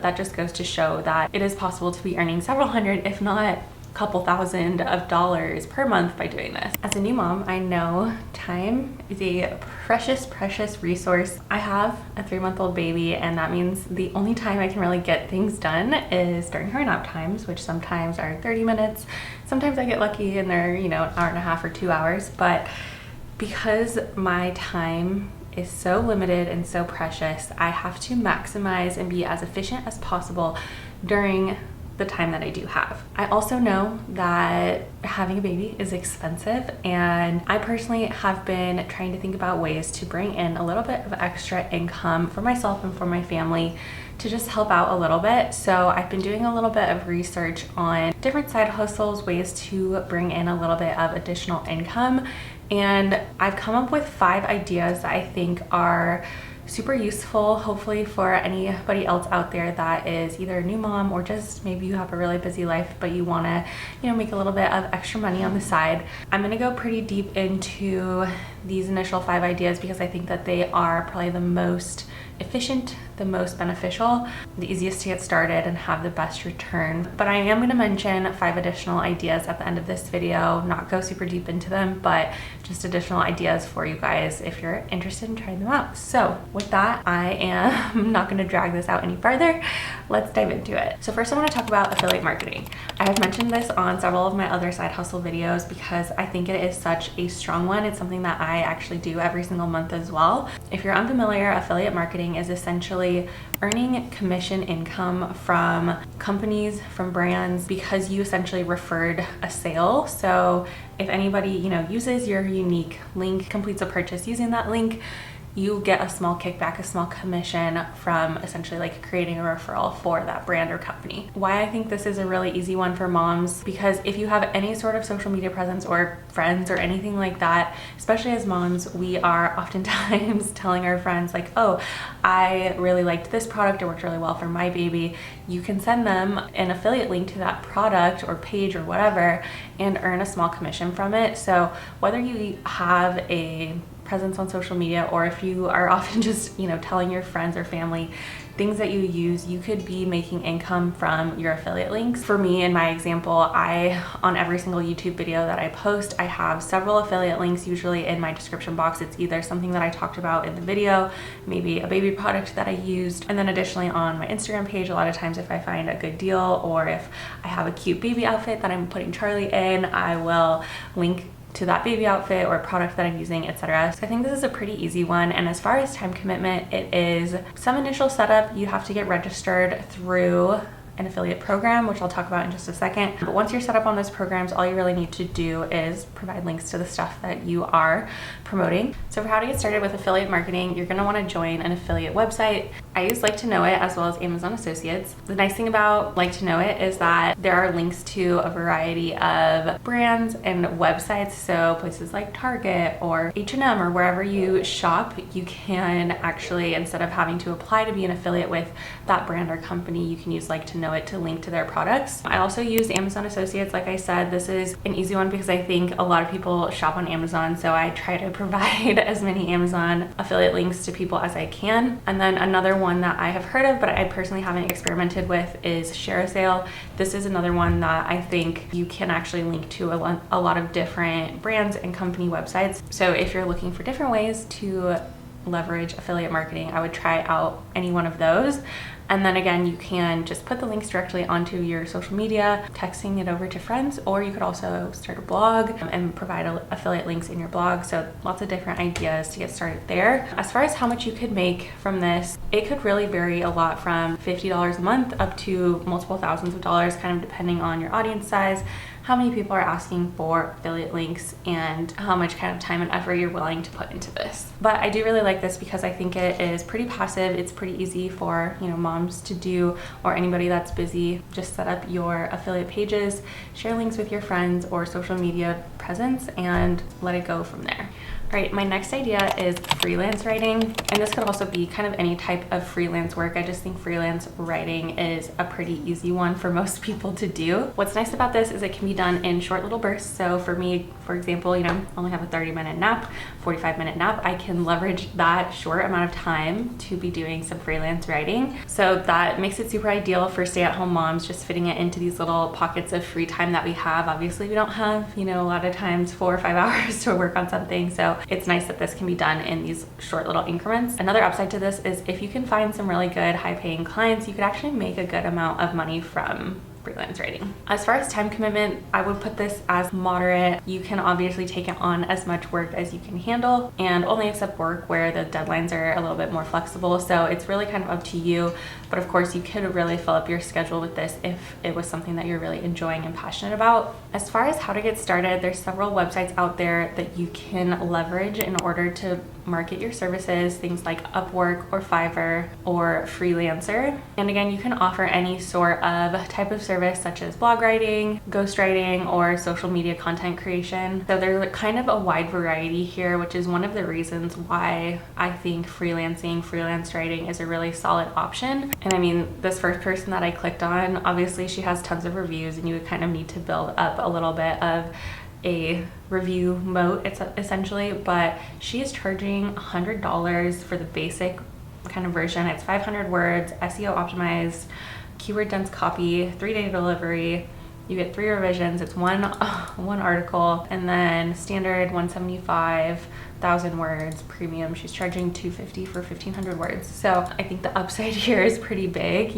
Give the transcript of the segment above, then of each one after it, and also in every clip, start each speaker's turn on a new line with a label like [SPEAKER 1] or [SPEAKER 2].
[SPEAKER 1] That just goes to show that it is possible to be earning several hundred, if not couple thousand of dollars per month by doing this. As a new mom, I know time is a precious resource. I have a 3-month-old baby, and that means the only time I can really get things done is during her nap times, which sometimes are 30 minutes. Sometimes I get lucky and they're, an hour and a half or 2 hours. But because my time is so limited and so precious, I have to maximize and be as efficient as possible during the time that I do have. I also know that having a baby is expensive, and I personally have been trying to think about ways to bring in a little bit of extra income for myself and for my family to just help out a little bit. So I've been doing a little bit of research on different side hustles, ways to bring in a little bit of additional income, and I've come up with 5 ideas that I think are super useful, hopefully for anybody else out there that is either a new mom or just maybe you have a really busy life but you want to make a little bit of extra money on the side. I'm going to go pretty deep into these initial 5 ideas because I think that they are probably the most efficient, the most beneficial, the easiest to get started and have the best return. But I am going to mention 5 additional ideas at the end of this video, not go super deep into them, but just additional ideas for you guys if you're interested in trying them out. So with that, I am not going to drag this out any further. Let's dive into it. So first I want to talk about affiliate marketing. I have mentioned this on several of my other side hustle videos because I think it is such a strong one. It's something that I actually do every single month as well. If you're unfamiliar, affiliate marketing is essentially earning commission income from companies, from brands, because you essentially referred a sale. So if anybody, uses your unique link, completes a purchase using that link, you get a small kickback, a small commission from essentially like creating a referral for that brand or company. Why I think this is a really easy one for moms, because if you have any sort of social media presence or friends or anything like that, especially as moms, we are oftentimes telling our friends like, oh, I really liked this product, it worked really well for my baby. You can send them an affiliate link to that product or page or whatever and earn a small commission from it. So whether you have a presence on social media or if you are often just telling your friends or family things that you use, you could be making income from your affiliate links. For me, in my example, on every single YouTube video that I post, I have several affiliate links. Usually in my description box, it's either something that I talked about in the video, maybe a baby product that I used, and then additionally on my Instagram page, a lot of times if I find a good deal or if I have a cute baby outfit that I'm putting Charlie in, I will link to that baby outfit or product that I'm using, etc. So I think this is a pretty easy one. And as far as time commitment, it is some initial setup. You have to get registered through an affiliate program, which I'll talk about in just a second. But once you're set up on those programs, all you really need to do is provide links to the stuff that you are promoting. So for how to get started with affiliate marketing, you're gonna wanna join an affiliate website. I use Like to Know It as well as Amazon Associates. The nice thing about Like to Know It is that there are links to a variety of brands and websites. So places like Target or H&M or wherever you shop, you can actually, instead of having to apply to be an affiliate with that brand or company, you can use Like to Know It to link to their products. I also use Amazon Associates. Like I said, this is an easy one because I think a lot of people shop on Amazon, so I try to provide as many Amazon affiliate links to people as I can. And then another one that I have heard of but I personally haven't experimented with is ShareASale. This is another one that I think you can actually link to a lot of different brands and company websites. So if you're looking for different ways to leverage affiliate marketing, I would try out any one of those. And then again, you can just put the links directly onto your social media, texting it over to friends, or you could also start a blog and provide affiliate links in your blog. So lots of different ideas to get started there. As far as how much you could make from this, it could really vary a lot from $50 a month up to multiple thousands of dollars, kind of depending on your audience size, how many people are asking for affiliate links, and how much kind of time and effort you're willing to put into this. But I do really like this because I think it is pretty passive. It's pretty easy for moms to do, or anybody that's busy. Just set up your affiliate pages, share links with your friends or social media presence, and let it go from there. All right, my next idea is freelance writing, and this could also be kind of any type of freelance work. I just think freelance writing is a pretty easy one for most people to do. What's nice about this is it can be done in short little bursts. So for me, for example, only have a 30-minute nap, 45-minute nap. I can leverage that short amount of time to be doing some freelance writing. So that makes it super ideal for stay-at-home moms, just fitting it into these little pockets of free time that we have. Obviously, we don't have, a lot of times 4 or 5 hours to work on something. So it's nice that this can be done in these short little increments. Another upside to this is if you can find some really good high-paying clients, you could actually make a good amount of money from freelance writing. As far as time commitment, I would put this as moderate. You can obviously take it on as much work as you can handle and only accept work where the deadlines are a little bit more flexible. So it's really kind of up to you. But of course, you could really fill up your schedule with this if it was something that you're really enjoying and passionate about. As far as how to get started, there's several websites out there that you can leverage in order to market your services, things like Upwork or Fiverr or Freelancer. And again, you can offer any sort of type of service such as blog writing, ghostwriting, or social media content creation. So there's kind of a wide variety here, which is one of the reasons why I think freelance writing is a really solid option. And I mean, this first person that I clicked on, obviously she has tons of reviews, and you would kind of need to build up a little bit of a review moat, it's essentially, but she is charging $100 for the basic kind of version. It's 500 words, SEO optimized, keyword dense copy, 3-day delivery. You get 3 revisions. It's one article, and then standard 175,000 words. Premium, she's charging $250 for 1,500 words. So I think the upside here is pretty big.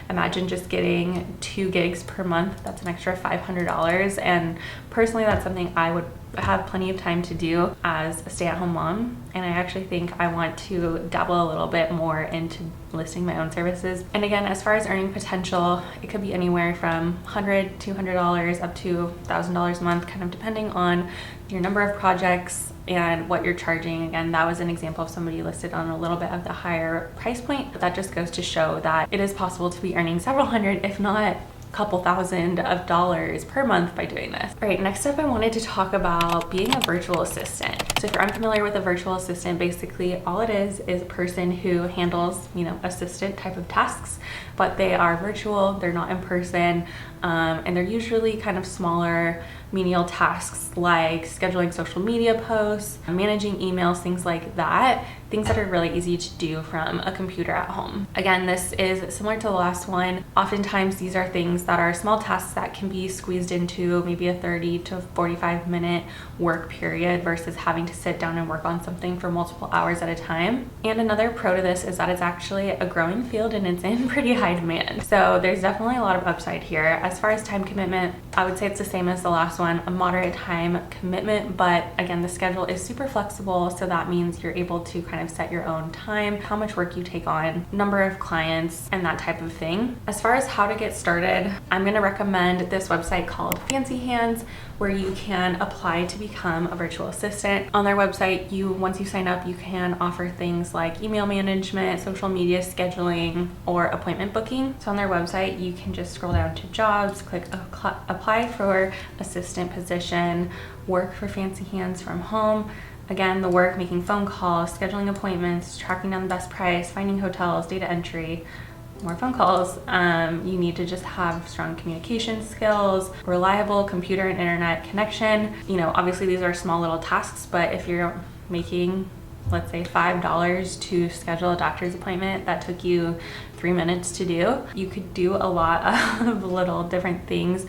[SPEAKER 1] Imagine just getting 2 gigs per month. That's an extra $500. And personally, that's something I would have plenty of time to do as a stay-at-home mom, and I actually think I want to dabble a little bit more into listing my own services. And again, as far as earning potential, it could be anywhere from $100, $200 up to $1,000 a month, kind of depending on your number of projects and what you're charging. Again, that was an example of somebody listed on a little bit of the higher price point, but that just goes to show that it is possible to be earning several hundred, if not couple thousand of dollars per month by doing this. All right, next up I wanted to talk about being a virtual assistant. So if you're unfamiliar with a virtual assistant, basically all it is a person who handles, assistant type of tasks, but they are virtual, they're not in person, and they're usually kind of smaller menial tasks like scheduling social media posts, managing emails, things like that, things that are really easy to do from a computer at home. Again, this is similar to the last one. Oftentimes these are things that are small tasks that can be squeezed into maybe a 30 to 45 minute work period versus having to sit down and work on something for multiple hours at a time. And another pro to this is that it's actually a growing field and it's in pretty high demand. So there's definitely a lot of upside here. As far as time commitment, I would say it's the same as the last one, a moderate time commitment, but again, the schedule is super flexible, so that means you're able to kind of set your own time, how much work you take on, number of clients, and that type of thing. As far as how to get started, I'm going to recommend this website called Fancy Hands, where you can apply to become a virtual assistant. On their website, once you sign up, you can offer things like email management, social media scheduling, or appointment booking. So on their website, you can just scroll down to jobs, click apply for assistant position, work for Fancy Hands from home. Again, the work, making phone calls, scheduling appointments, tracking down the best price, finding hotels, data entry, more phone calls. You need to just have strong communication skills, reliable computer and internet connection. Obviously these are small little tasks, but if you're making, let's say $5 to schedule a doctor's appointment that took you 3 minutes to do, you could do a lot of little different things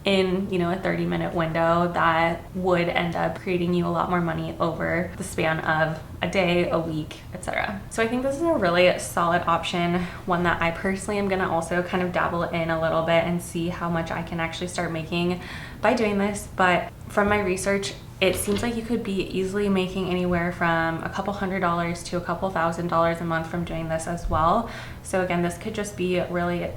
[SPEAKER 1] in a 30-minute window that would end up creating you a lot more money over the span of a day, a week, etc. So I think this is a really solid option, one that I personally am going to also kind of dabble in a little bit and see how much I can actually start making by doing this. But from my research, it seems like you could be easily making anywhere from a couple $100s to a couple $1,000s a month from doing this as well. So again, this could just be really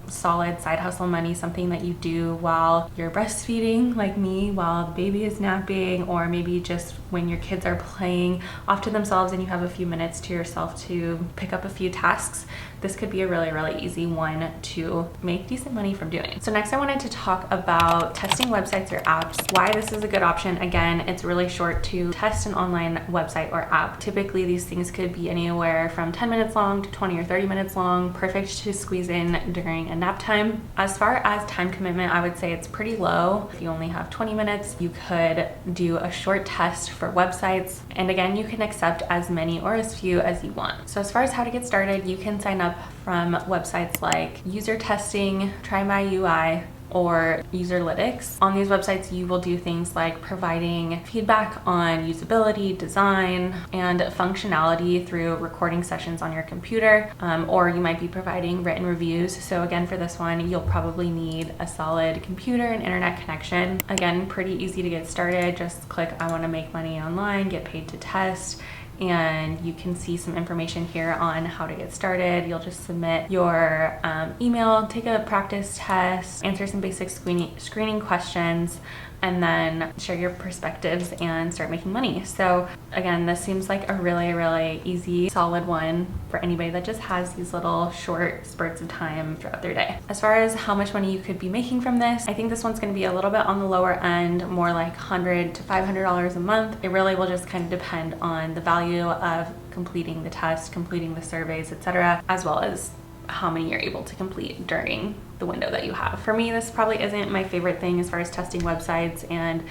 [SPEAKER 1] solid side hustle money, something that you do while you're breastfeeding, like me, while the baby is napping, or maybe just when your kids are playing off to themselves and you have a few minutes to yourself to pick up a few tasks. this could be a really, really easy one to make decent money from doing. So next I wanted to talk about testing websites or apps, why this is a good option. Again, it's really short to test an online website or app. Typically these things could be anywhere from 10 minutes long to 20 or 30 minutes long, perfect to squeeze in during a nap time. As far as time commitment, I would say it's pretty low. If you only have 20 minutes, you could do a short test for websites. And again, you can accept as many or as few as you want. So as far as how to get started, you can sign up from websites like User Testing, Try My UI, or Userlytics. On these websites, you will do things like providing feedback on usability, design, and functionality through recording sessions on your computer, or you might be providing written reviews. So again, for this one, you'll probably need a solid computer and internet connection. Again, pretty easy to get started. Just click, I want to make money online, get paid to test, and you can see some information here on how to get started. You'll just submit your email, take a practice test, answer some basic screening questions, and then share your perspectives and start making money. So again, this seems like a really, really easy, solid one for anybody that just has these little short spurts of time throughout their day. As far as how much money you could be making from this, I think this one's gonna be a little bit on the lower end, more like $100 to $500 a month. It really will just kind of depend on the value of completing the test, completing the surveys, etc., as well as how many you're able to complete during the window that you have. For me, this probably isn't my favorite thing as far as testing websites and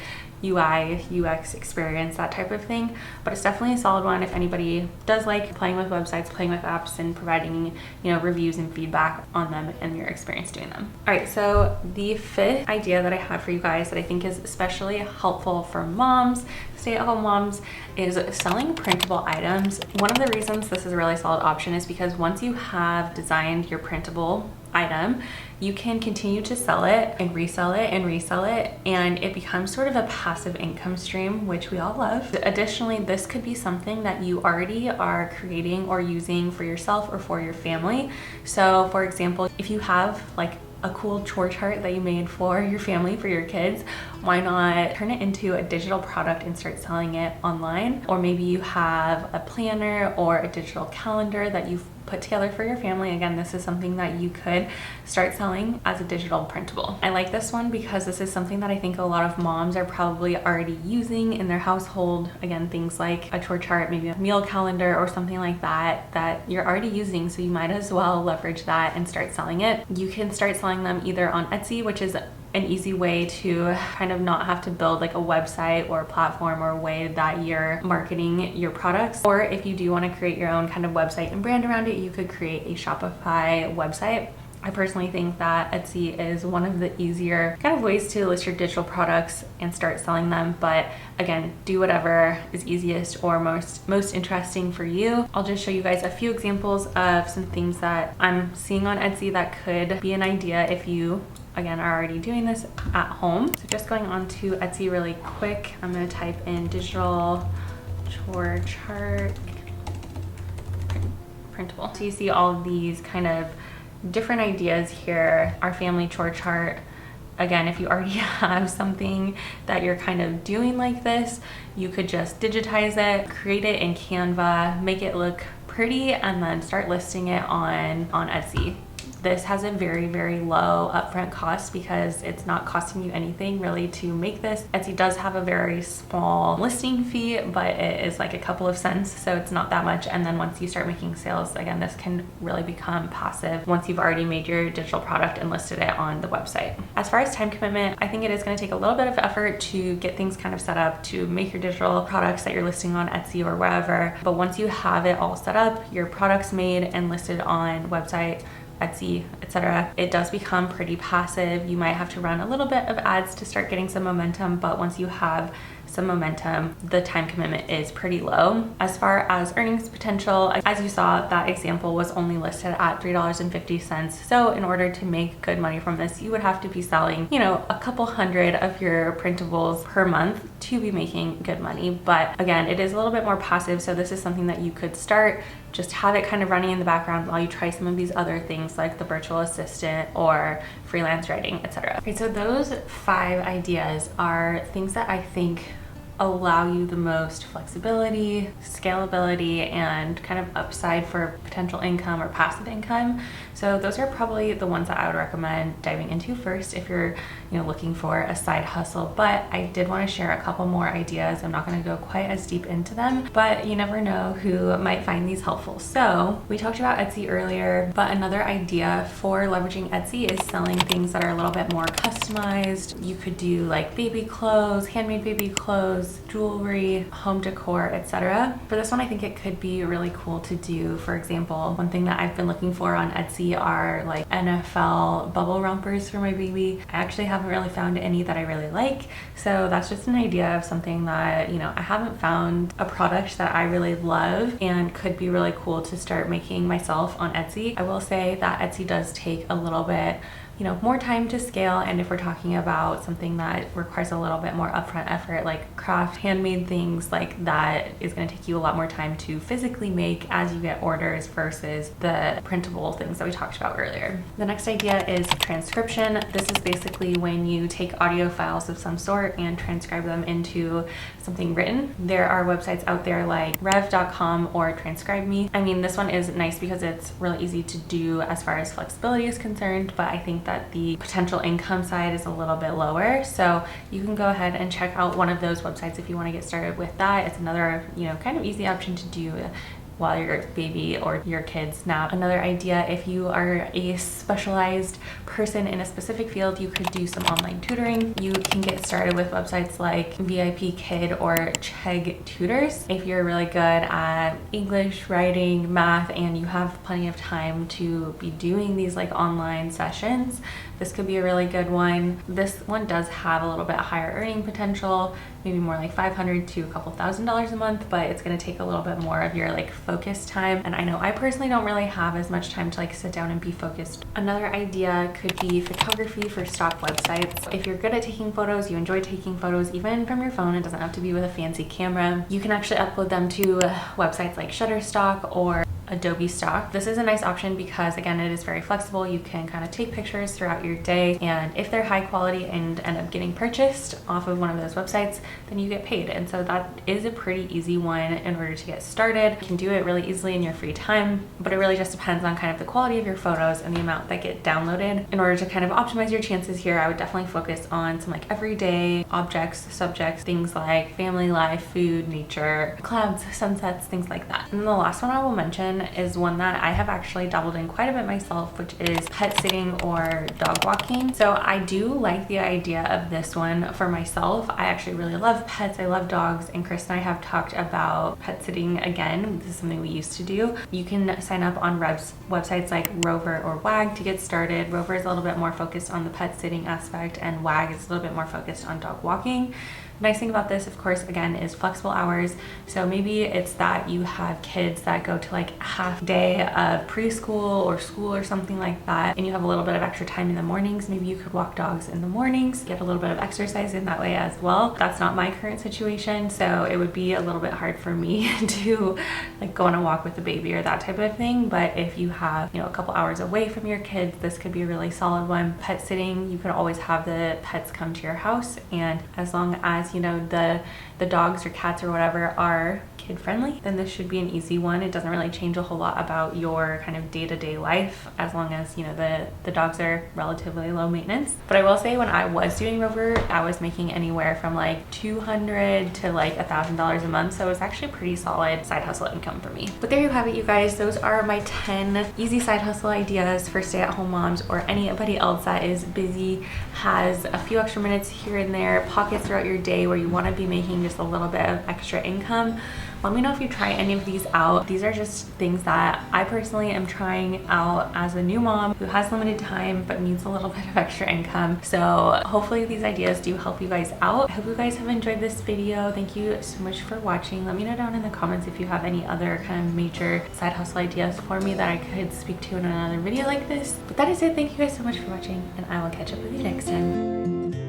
[SPEAKER 1] UI, UX experience, that type of thing, but it's definitely a solid one if anybody does like playing with websites, playing with apps, and providing, reviews and feedback on them and your experience doing them. All right, so the fifth idea that I have for you guys that I think is especially helpful for moms, stay-at-home moms, is selling printable items. One of the reasons this is a really solid option is because once you have designed your printable item, you can continue to sell it and resell it and resell it, and it becomes sort of a passive income stream, which we all love. Additionally, this could be something that you already are creating or using for yourself or for your family. So for example, if you have like a cool chore chart that you made for your family, for your kids, why not turn it into a digital product and start selling it online? Or maybe you have a planner or a digital calendar that you've put together for your family. Again, this is something that you could start selling as a digital printable. I like this one because this is something that I think a lot of moms are probably already using in their household. Again, things like a chore chart, maybe a meal calendar or something like that, that you're already using, so you might as well leverage that and start selling it. You can start selling them either on Etsy, which is an easy way to kind of not have to build like a website or a platform or a way that you're marketing your products. Or if you do want to create your own kind of website and brand around it, you could create a Shopify website. I personally think that Etsy is one of the easier kind of ways to list your digital products and start selling them. But again, do whatever is easiest or most interesting for you. I'll just show you guys a few examples of some things that I'm seeing on Etsy that could be an idea if you, again, are already doing this at home. So just going on to Etsy really quick, I'm gonna type in digital chore chart printable. So you see all of these kind of different ideas here. Our family chore chart. Again, if you already have something that you're kind of doing like this, you could just digitize it, create it in Canva, make it look pretty, and then start listing it on Etsy. This has a very, very low upfront cost because it's not costing you anything really to make this. Etsy does have a very small listing fee, but it is like a couple of cents, so it's not that much. And then once you start making sales, again, this can really become passive once you've already made your digital product and listed it on the website. As far as time commitment, I think it is going to take a little bit of effort to get things kind of set up, to make your digital products that you're listing on Etsy or wherever. But once you have it all set up, your products made and listed on website, Etsy, etc., it does become pretty passive. You might have to run a little bit of ads to start getting some momentum, but once you have some momentum, the time commitment is pretty low. As far as earnings potential, as you saw, that example was only listed at $3.50. So in order to make good money from this, you would have to be selling, a couple hundred of your printables per month to be making good money. But again, it is a little bit more passive. So this is something that you could start, just have it kind of running in the background while you try some of these other things like the virtual assistant or freelance writing, etc. Okay, so those 5 ideas are things that I think allow you the most flexibility, scalability, and kind of upside for potential income or passive income. So those are probably the ones that I would recommend diving into first if you're looking for a side hustle. But I did want to share a couple more ideas. I'm not going to go quite as deep into them, but you never know who might find these helpful. So we talked about Etsy earlier, but another idea for leveraging Etsy is selling things that are a little bit more customized. You could do like baby clothes, handmade baby clothes, jewelry, home decor, etc. For this one, I think it could be really cool to do. For example, one thing that I've been looking for on Etsy are like NFL bubble rompers for my baby. I actually haven't really found any that I really like, so that's just an idea of something that I haven't found a product that I really love and could be really cool to start making myself on Etsy. I will say that Etsy does take a little bit more time to scale, and if we're talking about something that requires a little bit more upfront effort, like craft, handmade things, like that is going to take you a lot more time to physically make as you get orders versus the printable things that we talked about earlier. The next idea is transcription. This is basically when you take audio files of some sort and transcribe them into something written. There are websites out there like rev.com or TranscribeMe. I mean, this one is nice because it's really easy to do as far as flexibility is concerned, but I think that the potential income side is a little bit lower. So you can go ahead and check out one of those websites if you want to get started with that. It's another, kind of easy option to do while your baby or your kids nap. Another idea, if you are a specialized person in a specific field, you could do some online tutoring. You can get started with websites like VIP Kid or Chegg Tutors. If you're really good at English, writing, math, and you have plenty of time to be doing these like online sessions, this could be a really good one. This one does have a little bit higher earning potential, maybe more like $500 to a couple $1,000s a month, but it's going to take a little bit more of your like focus time. And I know I personally don't really have as much time to like sit down and be focused. Another idea could be photography for stock websites. If you're good at taking photos, you enjoy taking photos even from your phone, it doesn't have to be with a fancy camera, you can actually upload them to websites like Shutterstock or Adobe Stock. This is a nice option because again, it is very flexible. You can kind of take pictures throughout your day, and if they're high quality and end up getting purchased off of one of those websites, then you get paid. And so that is a pretty easy one in order to get started. You can do it really easily in your free time, but it really just depends on kind of the quality of your photos and the amount that get downloaded. In order to kind of optimize your chances here, I would definitely focus on some like everyday objects, subjects, things like family life, food, nature, clouds, sunsets, things like that. And the last one I will mention is one that I have actually dabbled in quite a bit myself, which is pet sitting or dog walking. So I do like the idea of this one for myself. I actually really love pets. I love dogs, and Chris and I have talked about pet sitting again. This is something we used to do. You can sign up on websites like Rover or Wag to get started. Rover is a little bit more focused on the pet sitting aspect, and Wag is a little bit more focused on dog walking. Nice thing about this, of course, again, is flexible hours. So maybe it's that you have kids that go to like a half day of preschool or school or something like that, and you have a little bit of extra time in the mornings. Maybe you could walk dogs in the mornings, get a little bit of exercise in that way as well. That's not my current situation, so it would be a little bit hard for me to like go on a walk with the baby or that type of thing. But if you have, a couple hours away from your kids, this could be a really solid one. Pet sitting, you could always have the pets come to your house, and as long as the dogs or cats or whatever are kid friendly, then this should be an easy one. It doesn't really change a whole lot about your kind of day-to-day life, as long as the dogs are relatively low maintenance. But I will say, when I was doing Rover, I was making anywhere from like $200 to like $1,000 a month, so it was actually a pretty solid side hustle income for me. But there you have it, you guys. Those are my 10 easy side hustle ideas for stay-at-home moms or anybody else that is busy, has a few extra minutes here and there, pockets throughout your day where you want to be making just a little bit of extra income. Let me know if you try any of these out. These are just things that I personally am trying out as a new mom who has limited time but needs a little bit of extra income. So hopefully these ideas do help you guys out. I hope you guys have enjoyed this video. Thank you so much for watching. Let me know down in the comments if you have any other kind of major side hustle ideas for me that I could speak to in another video like this. But that is it. Thank you guys so much for watching, and I will catch up with you next time.